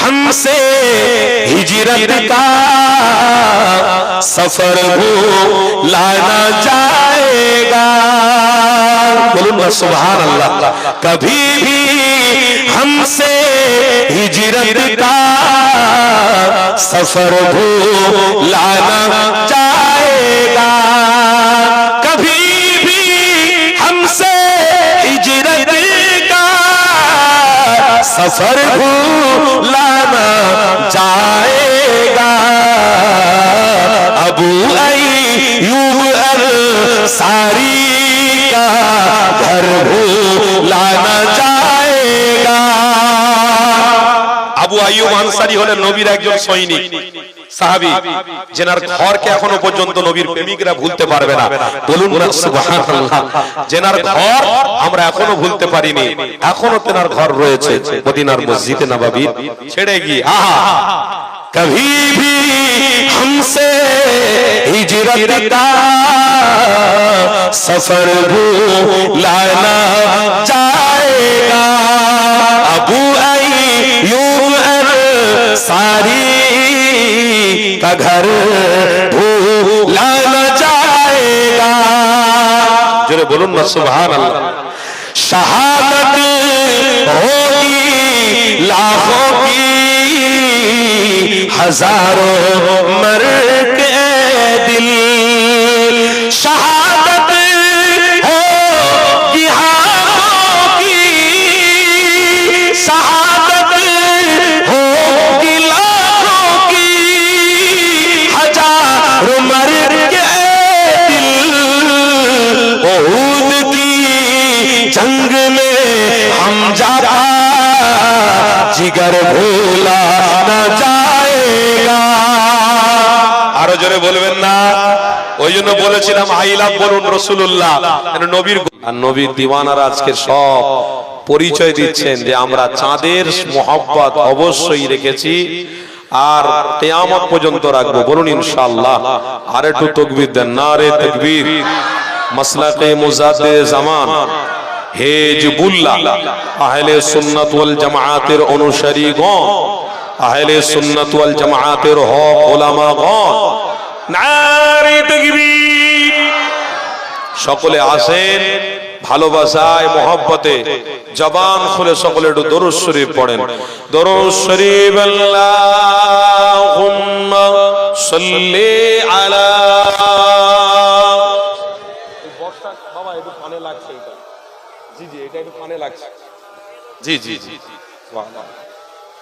हमसे हिजरत का सफर भूला न जाएगा। बोलूं ना सुभान अल्लाह। कभी भी हमसे हिजरत का सफर भूला न जाएगा। कभी भी हमसे हिजरत का सफर भूला न जाएगा। अबू अय्यूब अंसारी का घर भूला न जाएगा। আবু আইয়ুব আনসারী হলেন নবীর একজন সৈনিক সাহাবী, যেনার ঘরকে এখনো পর্যন্ত নবীর প্রেমিকরা ভুলতে পারবে না। বলুন না সুবহানাল্লাহ। যেনার ঘর আমরা এখনো ভুলতে পারিনি, এখনো তেনার ঘর রয়েছে মদিনার মসজিদে নববী ছেড়ে গিয়ে। আহা, कभी भी हमसे हिजरत का सफर भूला न जाएगा। अबू अय्यूब अंसारी का घर भूला न जाएगा। जोरे बोलूं ना सुभान अल्लाह। शहादत होगी लाखों की, हजारों मर के दिल। शहादत होगी हाथों की, शहादत होगी लाखों की, हजारों मर के दिल। ओहद की जंग में हम जाता जिगर भूला न जाएगा। আরো জোরে বলবেন না? ওই জন্য বলেছিলাম আই লাভ বলুন রাসূলুল্লাহ। নবীর আর নবীর দিওয়ানারা আজকে সব পরিচয় দিচ্ছেন যে আমরা চাঁদের মোহাব্বত অবশ্যই রেখেছি আর কিয়ামত পর্যন্ত রাখবো। বলুন ইনশাআল্লাহ। আর একটু তাকবীর দেন, নারে তাকবীর। মাসলাকে মুজাদ্দিদ জামান হেজবুল্লাহ আহলে সুন্নাত ওয়াল জামাআতের অনুসারীগণ, আহলে সুন্নাত ওয়াল জামাআতের হক উলামাগণ, নারে তাকবীর। সকলে আসেন ভালোবাসায় মহব্বতে জবান খুলে সকলে একটু দরুদ শরীফ পড়েন। দরুদ শরীফ। আল্লাহুম্মা সাল্লি আলা। বর্ষা বাবা একটু কানে লাগছে এটা। জি জি, এটা একটু কানে লাগছে। জি জি জি, বাহ বাহ।